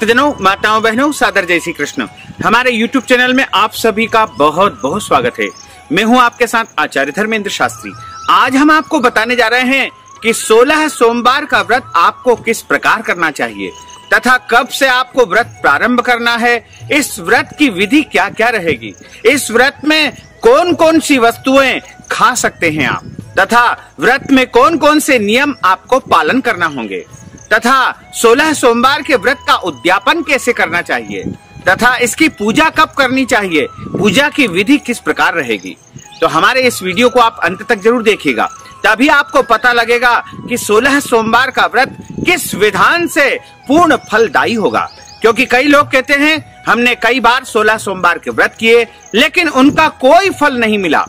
भक्तजनों, माताओं, बहनों, सादर जय श्री कृष्ण। हमारे YouTube चैनल में आप सभी का बहुत बहुत स्वागत है। मैं हूं आपके साथ आचार्य धर्मेंद्र शास्त्री। आज हम आपको बताने जा रहे हैं कि 16 सोमवार का व्रत आपको किस प्रकार करना चाहिए तथा कब से आपको व्रत प्रारंभ करना है। इस व्रत की विधि क्या क्या रहेगी, इस व्रत में कौन कौन सी वस्तुएं खा सकते हैं आप, तथा व्रत में कौन कौन से नियम आपको पालन करना होंगे, तथा 16 सोमवार के व्रत का उद्यापन कैसे करना चाहिए, तथा इसकी पूजा कब करनी चाहिए, पूजा की विधि किस प्रकार रहेगी। तो हमारे इस वीडियो को आप अंत तक जरूर देखिएगा, तभी आपको पता लगेगा कि 16 सोमवार का व्रत किस विधान से पूर्ण फलदायी होगा। क्योंकि कई लोग कहते हैं हमने कई बार 16 सोमवार के व्रत किए लेकिन उनका कोई फल नहीं मिला।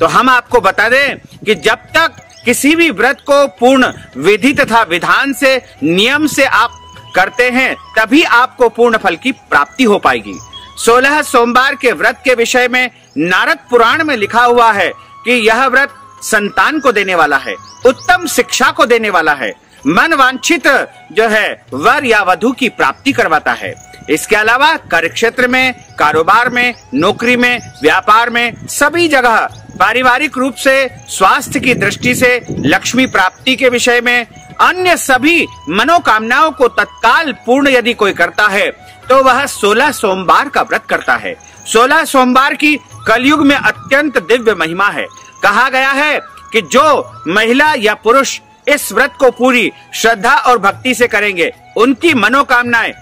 तो हम आपको बता दें कि जब तक किसी भी व्रत को पूर्ण विधि तथा विधान से, नियम से आप करते हैं तभी आपको पूर्ण फल की प्राप्ति हो पाएगी। 16 सोमवार के व्रत के विषय में नारद पुराण में लिखा हुआ है कि यह व्रत संतान को देने वाला है, उत्तम शिक्षा को देने वाला है, मन वांछित जो है वर या वधु की प्राप्ति करवाता है। इसके अलावा कार्य क्षेत्र में, कारोबार में, नौकरी में, व्यापार में, सभी जगह पारिवारिक रूप से, स्वास्थ्य की दृष्टि से, लक्ष्मी प्राप्ति के विषय में, अन्य सभी मनोकामनाओं को तत्काल पूर्ण यदि कोई करता है तो वह 16 सोमवार का व्रत करता है। 16 सोमवार की कलयुग में अत्यंत दिव्य महिमा है। कहा गया है कि जो महिला या पुरुष इस व्रत को पूरी श्रद्धा और भक्ति से करेंगे उनकी मनोकामनाएं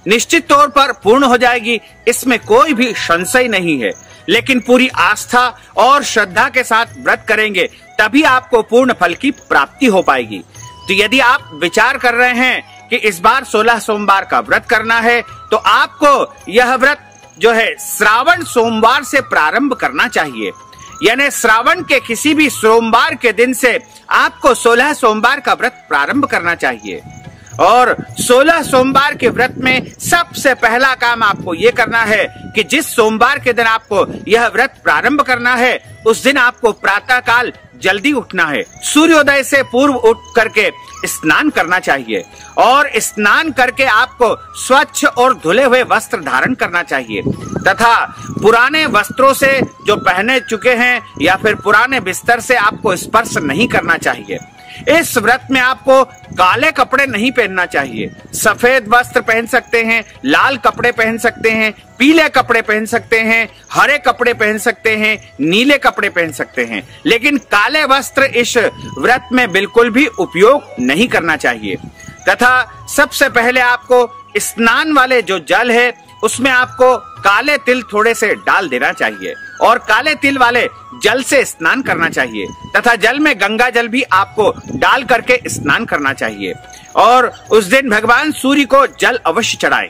निश्चित तौर पर पूर्ण हो जाएगी, इसमें कोई भी संशय नहीं है। लेकिन पूरी आस्था और श्रद्धा के साथ व्रत करेंगे तभी आपको पूर्ण फल की प्राप्ति हो पाएगी। तो यदि आप विचार कर रहे हैं कि इस बार 16 सोमवार का व्रत करना है तो आपको यह व्रत जो है श्रावण सोमवार से प्रारंभ करना चाहिए। यानी श्रावण के किसी भी सोमवार के दिन से आपको 16 सोमवार का व्रत प्रारंभ करना चाहिए। और 16 सोमवार के व्रत में सबसे पहला काम आपको ये करना है कि जिस सोमवार के दिन आपको यह व्रत प्रारंभ करना है उस दिन आपको प्रातः काल जल्दी उठना है। सूर्योदय से पूर्व उठ करके स्नान करना चाहिए और स्नान करके आपको स्वच्छ और धुले हुए वस्त्र धारण करना चाहिए तथा पुराने वस्त्रों से जो पहने चुके हैं या फिर पुराने बिस्तर से आपको स्पर्श नहीं करना चाहिए। इस व्रत में आपको काले कपड़े नहीं पहनना चाहिए। सफेद वस्त्र पहन सकते हैं, लाल कपड़े पहन सकते हैं, पीले कपड़े पहन सकते हैं, हरे कपड़े पहन सकते हैं, नीले कपड़े पहन सकते हैं, लेकिन काले वस्त्र इस व्रत में बिल्कुल भी उपयोग नहीं करना चाहिए। तथा सबसे पहले आपको स्नान वाले जो जल है उसमें आपको काले तिल थोड़े से डाल देना चाहिए और काले तिल वाले जल से स्नान करना चाहिए तथा जल में गंगा जल भी आपको डाल करके स्नान करना चाहिए। और उस दिन भगवान सूर्य को जल अवश्य चढ़ाएं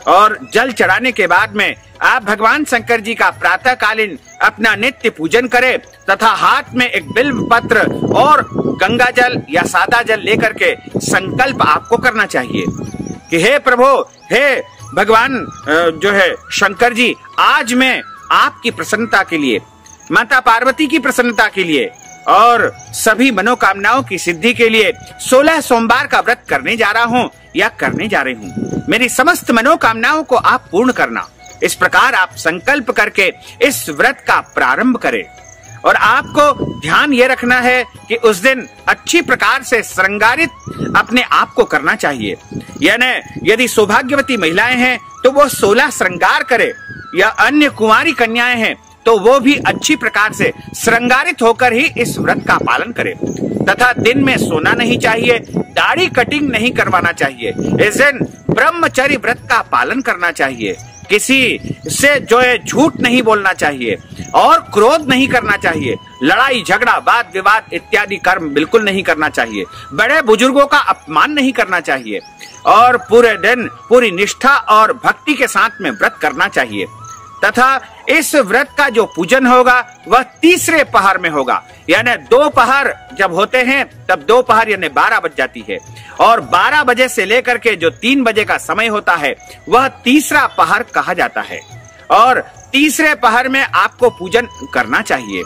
और जल चढ़ाने के बाद में आप भगवान शंकर जी का प्रातः कालीन अपना नित्य पूजन करें तथा हाथ में एक बिल्व पत्र और गंगा जल या सादा जल लेकर के संकल्प आपको करना चाहिए कि हे प्रभु, हे भगवान जो है शंकर जी, आज मैं आपकी प्रसन्नता के लिए, माता पार्वती की प्रसन्नता के लिए और सभी मनोकामनाओं की सिद्धि के लिए 16 सोमवार का व्रत करने जा रहा हूँ या करने जा रही हूँ। मेरी समस्त मनोकामनाओं को आप पूर्ण करना। इस प्रकार आप संकल्प करके इस व्रत का प्रारंभ करें। और आपको ध्यान ये रखना है कि उस दिन अच्छी प्रकार से श्रृंगारित अपने आप को करना चाहिए। यानी यदि सौभाग्यवती महिलाएं हैं तो वो 16 श्रृंगार करे, या अन्य कुंवारी कन्याएं हैं तो वो भी अच्छी प्रकार से श्रृंगारित होकर ही इस व्रत का पालन करे। तथा दिन में सोना नहीं चाहिए, दाढ़ी कटिंग नहीं करवाना चाहिए। इस दिन ब्रह्मचर्य व्रत का पालन करना चाहिए। किसी से जो है झूठ नहीं बोलना चाहिए और क्रोध नहीं करना चाहिए। लड़ाई झगड़ा, वाद विवाद इत्यादि कर्म बिल्कुल नहीं करना चाहिए। बड़े बुजुर्गों का अपमान नहीं करना चाहिए और पूरे दिन पूरी निष्ठा और भक्ति के साथ में व्रत करना चाहिए। तथा इस व्रत का जो पूजन होगा वह तीसरे पहर में होगा। यानी 2 पहर जब होते हैं तब 2 पहर यानी 12 बज जाती है और 12 बजे से लेकर के जो 3 बजे का समय होता है वह तीसरा पहर कहा जाता है। और तीसरे पहर में आपको पूजन करना चाहिए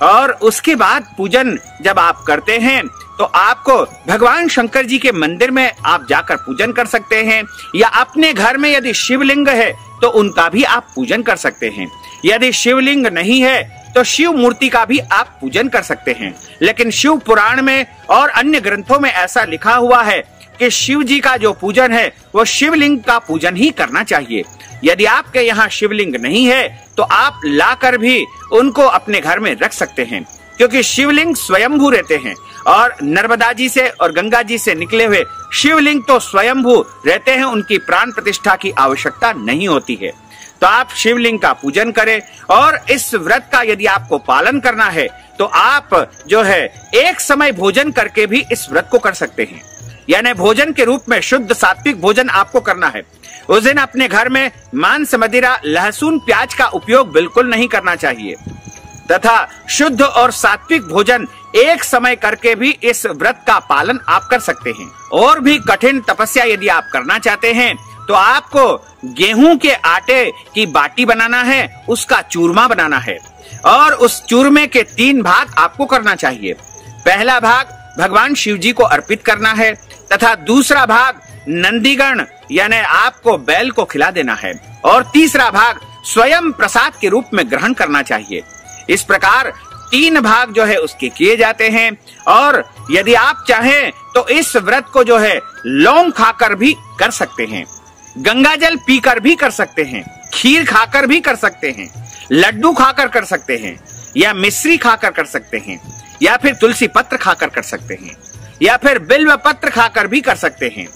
और उसके बाद पूजन जब आप करते हैं तो तो आपको भगवान शंकर जी के मंदिर में आप जाकर पूजन कर सकते हैं, या अपने घर में यदि शिवलिंग है तो उनका भी आप पूजन कर सकते हैं। यदि शिवलिंग नहीं है तो शिव मूर्ति का भी आप पूजन कर सकते हैं। लेकिन शिव पुराण में और अन्य ग्रंथों में ऐसा लिखा हुआ है कि शिव जी का जो पूजन है वो शिवलिंग का पूजन ही करना चाहिए। यदि आपके यहाँ शिवलिंग नहीं है तो आप लाकर भी उनको अपने घर में रख सकते हैं, क्योंकि शिवलिंग स्वयंभू रहते हैं और नर्मदा जी से और गंगा जी से निकले हुए शिवलिंग तो स्वयंभू रहते हैं, उनकी प्राण प्रतिष्ठा की आवश्यकता नहीं होती है। तो आप शिवलिंग का पूजन करें, और इस व्रत का यदि आपको पालन करना है तो आप जो है एक समय भोजन करके भी इस व्रत को कर सकते हैं। यानी भोजन के रूप में शुद्ध सात्विक भोजन आपको करना है। उस दिन अपने घर में मांस, मदिरा, लहसुन, प्याज का उपयोग बिल्कुल नहीं करना चाहिए, तथा शुद्ध और सात्विक भोजन एक समय करके भी इस व्रत का पालन आप कर सकते हैं। और भी कठिन तपस्या यदि आप करना चाहते हैं तो आपको गेहूं के आटे की बाटी बनाना है, उसका चूरमा बनाना है, और उस चूरमे के 3 भाग आपको करना चाहिए। पहला भाग भगवान शिव जी को अर्पित करना है, तथा दूसरा भाग नंदीगण यानी आपको बैल को खिला देना है, और तीसरा भाग स्वयं प्रसाद के रूप में ग्रहण करना चाहिए। इस प्रकार 3 भाग जो है उसके किए जाते हैं। और यदि आप चाहें तो इस व्रत को जो है लौंग खाकर भी कर सकते हैं, गंगा जल पीकर भी कर सकते हैं, खीर खाकर भी कर सकते हैं, लड्डू खाकर कर सकते हैं, या मिश्री खाकर कर सकते हैं, या फिर तुलसी पत्र खाकर कर सकते हैं, या फिर बिल्व पत्र खाकर भी कर सकते हैं।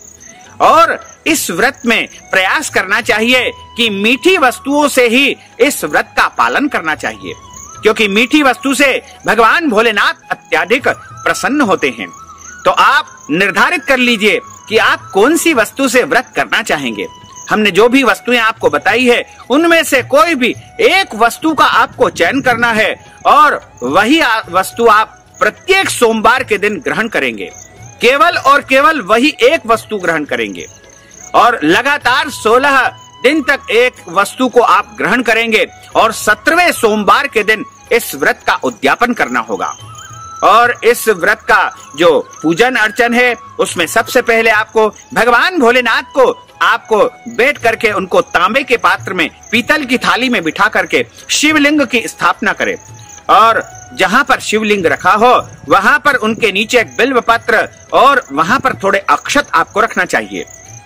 और इस व्रत में प्रयास करना चाहिए कि मीठी वस्तुओं से ही इस व्रत का पालन करना चाहिए, क्योंकि मीठी वस्तु से भगवान भोलेनाथ अत्यधिक प्रसन्न होते हैं। तो आप निर्धारित कर लीजिए कि आप कौन सी वस्तु से व्रत करना चाहेंगे। हमने जो भी वस्तुएं आपको बताई है उनमें से कोई भी एक वस्तु का आपको चयन करना है, और वही वस्तु आप प्रत्येक सोमवार के दिन ग्रहण करेंगे। केवल और केवल वही एक वस्तु ग्रहण करेंगे, और लगातार 16 दिन तक एक वस्तु को आप ग्रहण करेंगे, और 17वें सोमवार के दिन इस व्रत का उद्यापन करना होगा। और इस व्रत का जो पूजन अर्चन है उसमें सबसे पहले आपको भगवान भोलेनाथ को आपको बैठ करके उनको तांबे के पात्र में, पीतल की थाली में बिठा करके शिवलिंग की स्थापना करें, और जहां पर शिवलिंग रखा हो वहां पर उनके नीचे एक बिल्व पत्र और वहां पर थोड़े अक्षत आपको रखना चाहिए,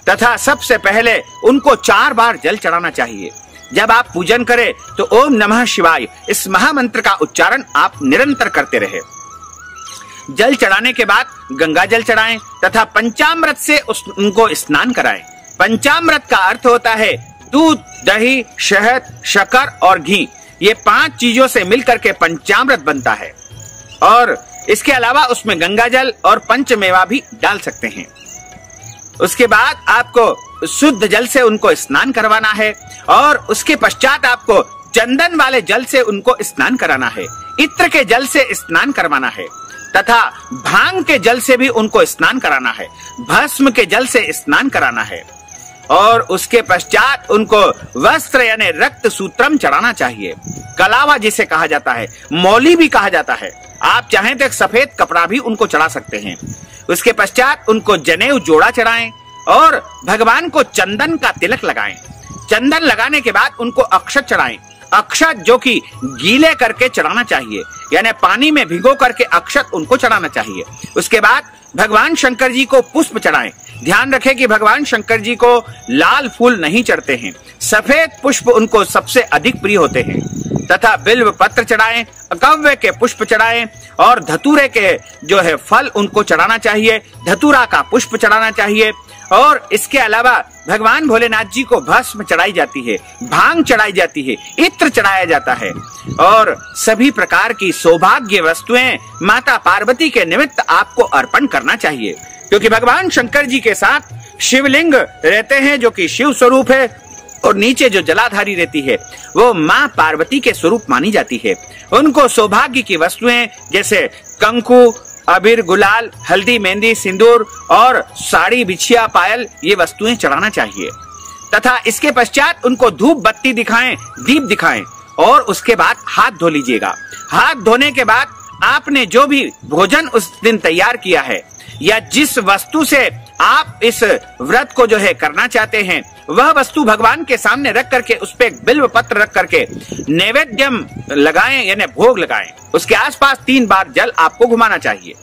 तथा सबसे पहले उनको 4 बार जल चढ़ाना चाहिए। जब आप पूजन करें तो ओम नमः शिवाय इस महामंत्र का उच्चारण आप निरंतर करते रहे। जल चढ़ाने के बाद गंगा जल चढ़ाएं तथा पंचामृत से उनको स्नान कराएं। पंचामृत का अर्थ होता है दूध, दही, शहद, शक्कर और घी। ये 5 चीजों से मिलकर के पंचामृत बनता है, और इसके अलावा उसमें गंगा जल और पंचमेवा भी डाल सकते हैं। उसके बाद आपको शुद्ध जल से उनको स्नान करवाना है, और उसके पश्चात आपको चंदन वाले जल से उनको स्नान कराना है, इत्र के जल से स्नान करवाना है, तथा भांग के जल से भी उनको स्नान कराना है, भस्म के जल से स्नान कराना है, और उसके पश्चात उनको वस्त्र यानी रक्त सूत्रम चढ़ाना चाहिए। कलावा जिसे कहा जाता है, मौली भी कहा जाता है। आप चाहें तो एक सफेद कपड़ा भी उनको चढ़ा सकते हैं। उसके पश्चात उनको जनेऊ जोड़ा चढ़ाएं और भगवान को चंदन का तिलक लगाएं। चंदन लगाने के बाद उनको अक्षत चढ़ाएं। अक्षत जो कि गीले करके चढ़ाना चाहिए, यानी पानी में भिगो करके अक्षत उनको चढ़ाना चाहिए। उसके बाद भगवान शंकर जी को पुष्प चढ़ाएं। ध्यान रखें कि भगवान शंकर जी को लाल फूल नहीं चढ़ते हैं, सफेद पुष्प उनको सबसे अधिक प्रिय होते हैं, तथा बिल्व पत्र चढ़ाएं, कव्य के पुष्प चढ़ाएं, और धतूरे के जो है फल उनको चढ़ाना चाहिए, धतूरा का पुष्प चढ़ाना चाहिए। और इसके अलावा भगवान भोलेनाथ जी को भस्म चढ़ाई जाती है, भांग चढ़ाई जाती है, इत्र चढ़ाया जाता है, और सभी प्रकार की सौभाग्य वस्तुएं माता पार्वती के निमित्त आपको अर्पण करना चाहिए, क्योंकि भगवान शंकर जी के साथ शिवलिंग रहते हैं जो कि शिव स्वरूप है, और नीचे जो जलाधारी रहती है वो माँ पार्वती के स्वरूप मानी जाती है। उनको सौभाग्य की वस्तुएं जैसे कंकु, अबीर, गुलाल, हल्दी, मेहंदी, सिंदूर और साड़ी, बिछिया, पायल ये वस्तुएं चढ़ाना चाहिए, तथा इसके पश्चात उनको धूप बत्ती दिखाएं, दीप दिखाएं, और उसके बाद हाथ धो लीजिएगा। हाथ धोने के बाद आपने जो भी भोजन उस दिन तैयार किया है या जिस वस्तु से आप इस व्रत को जो है करना चाहते हैं, वह वस्तु भगवान के सामने रख करके उस पे एक बिल्व पत्र रख करके नैवेद्यम लगाएं, यानी भोग लगाएं। उसके आसपास 3 बार जल आपको घुमाना चाहिए।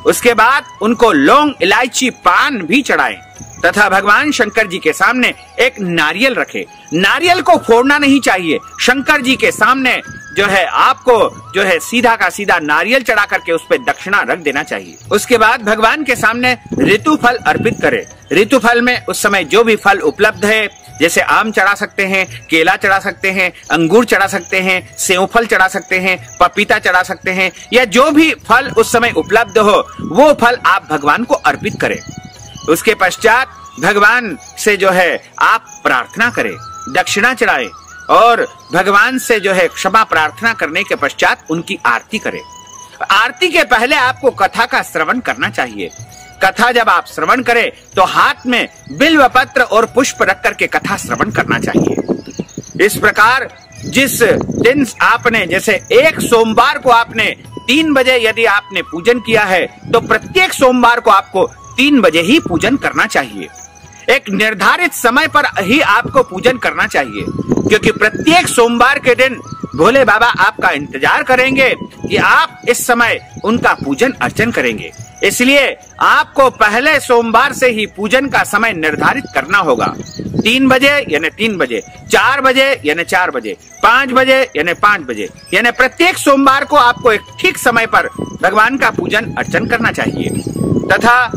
उसके बाद उनको लौंग, इलायची, पान भी चढ़ाएं तथा भगवान शंकर जी के सामने एक नारियल रखें। नारियल को फोड़ना नहीं चाहिए। शंकर जी के सामने जो है आपको जो है सीधा का सीधा नारियल चढ़ा करके उस पे दक्षिणा रख देना चाहिए। उसके बाद भगवान के सामने ऋतु फल अर्पित करें। ऋतु फल में उस समय जो भी फल उपलब्ध है, जैसे आम चढ़ा सकते हैं, केला चढ़ा सकते हैं, अंगूर चढ़ा सकते हैं, सेव फल चढ़ा सकते हैं, पपीता चढ़ा सकते हैं, या जो भी फल उस समय उपलब्ध हो वो फल आप भगवान को अर्पित करें। उसके पश्चात भगवान से जो है आप प्रार्थना करें, दक्षिणा चढ़ाएं और भगवान से जो है क्षमा प्रार्थना करने के पश्चात उनकी आरती करें। आरती के पहले आपको कथा का श्रवण करना चाहिए। कथा जब आप श्रवण करें तो हाथ में बिल्व पत्र और पुष्प रख करके कथा श्रवण करना चाहिए। इस प्रकार जिस दिन आपने, जैसे एक सोमवार को आपने 3 बजे यदि आपने पूजन किया है तो प्रत्येक सोमवार को आपको 3 बजे ही पूजन करना चाहिए। एक निर्धारित समय पर ही आपको पूजन करना चाहिए, क्योंकि प्रत्येक सोमवार के दिन भोले बाबा आपका इंतजार करेंगे कि आप इस समय उनका पूजन अर्चन करेंगे। इसलिए आपको पहले सोमवार से ही पूजन का समय निर्धारित करना होगा। 3 बजे यानी 3 बजे, 4 बजे यानी 4 बजे, 5 बजे यानी 5 बजे, यानी प्रत्येक सोमवार को आपको एक ठीक समय पर भगवान का पूजन अर्चन करना चाहिए। तथा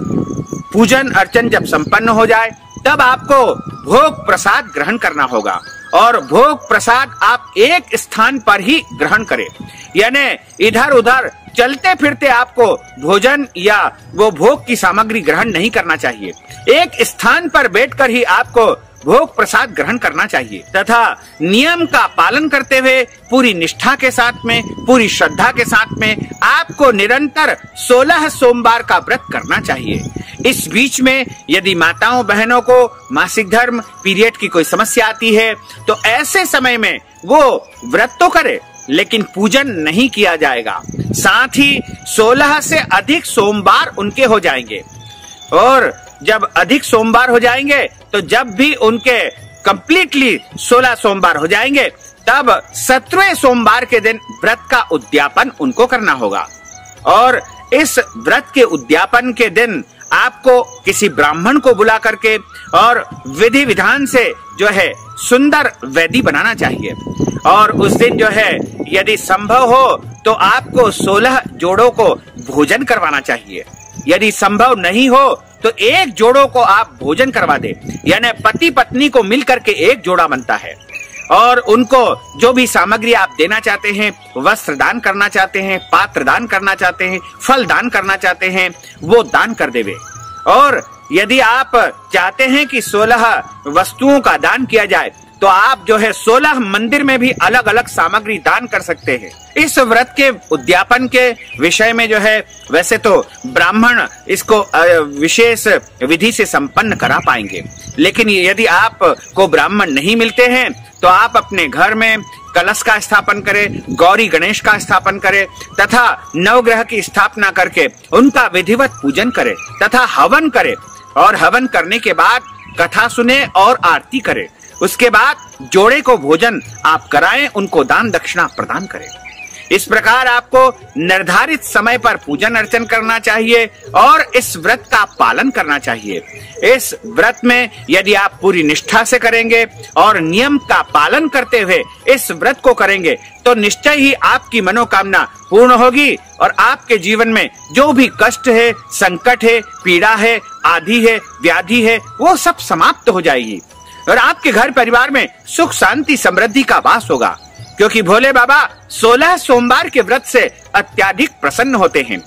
पूजन अर्चन जब संपन्न हो जाए तब आपको भोग प्रसाद ग्रहण करना होगा, और भोग प्रसाद आप एक स्थान पर ही ग्रहण करें, यानी इधर उधर चलते फिरते आपको भोजन या वो भोग की सामग्री ग्रहण नहीं करना चाहिए। एक स्थान पर बैठकर ही आपको भोग प्रसाद ग्रहण करना चाहिए तथा नियम का पालन करते हुए पूरी निष्ठा के साथ में, पूरी श्रद्धा के साथ में आपको निरंतर 16 सोमवार का व्रत करना चाहिए। इस बीच में यदि माताओं बहनों को मासिक धर्म, पीरियड की कोई समस्या आती है तो ऐसे समय में वो व्रत तो करे लेकिन पूजन नहीं किया जाएगा। साथ ही 16 से अधिक सोमवार उनके हो जाएंगे, और जब अधिक सोमवार हो जाएंगे तो जब भी उनके कंप्लीटली 16 सोमवार हो जाएंगे तब 17वें सोमवार के दिन व्रत का उद्यापन उनको करना होगा। और इस व्रत के उद्यापन के दिन आपको किसी ब्राह्मण को बुला करके और विधि विधान से जो है सुंदर वेदी बनाना चाहिए, और उस दिन जो है यदि संभव हो तो आपको 16 जोड़ों को भोजन करवाना चाहिए। यदि संभव नहीं हो तो एक जोड़ों को आप भोजन करवा दे, यानी पति पत्नी को मिलकर के एक जोड़ा बनता है, और उनको जो भी सामग्री आप देना चाहते हैं, वस्त्र दान करना चाहते हैं, पात्र दान करना चाहते हैं, फल दान करना चाहते हैं, वो दान कर देवे। और यदि आप चाहते हैं कि 16 वस्तुओं का दान किया जाए तो आप जो है 16 मंदिर में भी अलग अलग सामग्री दान कर सकते हैं। इस व्रत के उद्यापन के विषय में जो है वैसे तो ब्राह्मण इसको विशेष विधि से संपन्न करा पाएंगे, लेकिन यदि आप को ब्राह्मण नहीं मिलते हैं तो आप अपने घर में कलश का स्थापन करें, गौरी गणेश का स्थापन करें तथा नवग्रह की स्थापना करके उनका विधिवत पूजन करें तथा हवन करें, और हवन करने के बाद कथा सुने और आरती करें। उसके बाद जोड़े को भोजन आप कराएं, उनको दान दक्षिणा प्रदान करें। इस प्रकार आपको निर्धारित समय पर पूजन अर्चन करना चाहिए और इस व्रत का पालन करना चाहिए। इस व्रत में यदि आप पूरी निष्ठा से करेंगे और नियम का पालन करते हुए इस व्रत को करेंगे तो निश्चय ही आपकी मनोकामना पूर्ण होगी और आपके जीवन में जो भी कष्ट है, संकट है, पीड़ा है, आदि है, व्याधि है, वो सब समाप्त हो जाएगी और आपके घर परिवार में सुख शांति समृद्धि का वास होगा, क्योंकि भोले बाबा 16 सोमवार के व्रत से अत्यधिक प्रसन्न होते हैं।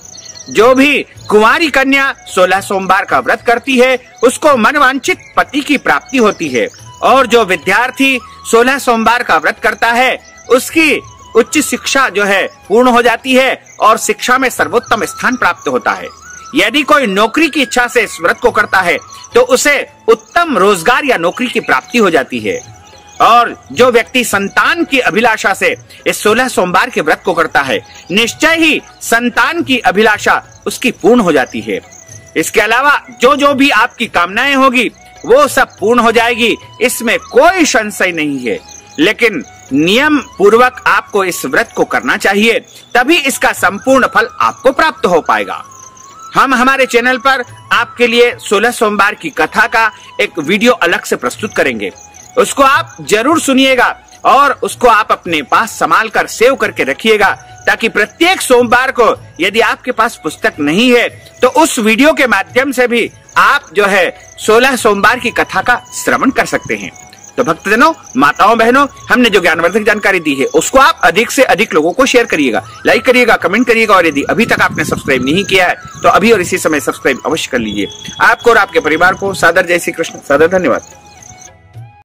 जो भी कुंवारी कन्या 16 सोमवार का व्रत करती है उसको मनवांछित पति की प्राप्ति होती है, और जो विद्यार्थी 16 सोमवार का व्रत करता है उसकी उच्च शिक्षा जो है पूर्ण हो जाती है और शिक्षा में सर्वोत्तम स्थान प्राप्त होता है। यदि कोई नौकरी की इच्छा से इस व्रत को करता है तो उसे उत्तम रोजगार या नौकरी की प्राप्ति हो जाती है। और जो व्यक्ति संतान की अभिलाषा से इस 16 सोमवार के व्रत को करता है, निश्चय ही संतान की अभिलाषा उसकी पूर्ण हो जाती है। इसके अलावा जो भी आपकी कामनाएं होगी वो सब पूर्ण हो जाएगी, इसमें कोई संशय नहीं है। लेकिन नियम पूर्वक आपको इस व्रत को करना चाहिए, तभी इसका संपूर्ण फल आपको प्राप्त हो पाएगा। हम हमारे चैनल पर आपके लिए 16 सोमवार की कथा का एक वीडियो अलग से प्रस्तुत करेंगे, उसको आप जरूर सुनिएगा और उसको आप अपने पास संभाल कर सेव करके रखिएगा, ताकि प्रत्येक सोमवार को यदि आपके पास पुस्तक नहीं है तो उस वीडियो के माध्यम से भी आप जो है 16 सोमवार की कथा का श्रवण कर सकते हैं। तो भक्तजनों, माताओं, बहनों, हमने जो ज्ञानवर्धक जानकारी दी है उसको आप अधिक से अधिक लोगों को शेयर करिएगा, लाइक करिएगा, कमेंट करिएगा और यदि अभी तक आपने सब्सक्राइब नहीं किया है तो अभी और इसी समय सब्सक्राइब अवश्य कर लीजिए। आपको और आपके परिवार को सादर जय श्री कृष्ण, सादर धन्यवाद।